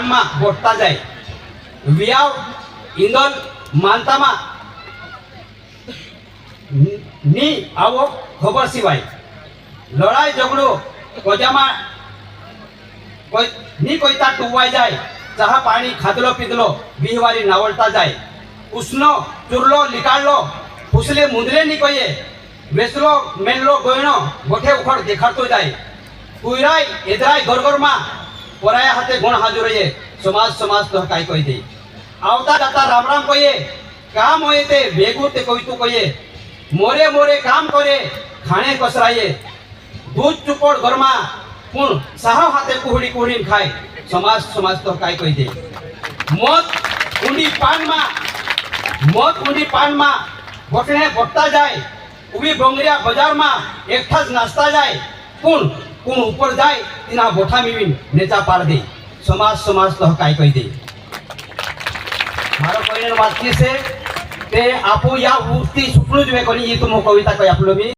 ગામમાં ગોઠતા જાય. વિયાવ ઇંદોલ માનતામાં ની આવો ખબર સિવાય લડાઈ ઝઘડો કોજામાં કોઈ તા ટુવાઈ જાય. ચા પાણી ખાધલો પીધલો વિહવારી નાવલતા જાય. ઉસનો ચુરલો લીકાડલો ફૂસલે મુંદરે ની કોઈએ વેસલો મેનલો ગોયણો ગોઠે ઉખડ દેખાડતો જાય. કુઈરાય એદરાય ઘરઘરમાં પોરાયા હાથે ગુણ હાજર રહીએ. સમાજ તો કાંઈ કહી દે. આવતા જતા રામ રામ કહીએ. કામ હોય તે ભેગું તે કહીતું કહીએ. મોરે કામ કરે ખાણે કસરાઈએ. દૂધ ચૂપડ ઘરમાં પણ સાહા હાથે કુહડીને ખાય. સમાજ તો કાંઈ કહી દે. મોત ઊંડી પાનમાં ગોઠણે ગોઠતા જાય. ઉભી ભોંગરિયા બજારમાં એકઠા જ નાસ્તા જાય. કુણ ઉપર જાય તેના ગોઠા મીવીને નેચા પાડ દે. સમાજ તો કાંઈ કહી દે. મારો કોઈને વાત છે તે આપો યા ઉઠતી સુપનું જ મેં કરી એ તો હું કવિતા કહી આપલો બી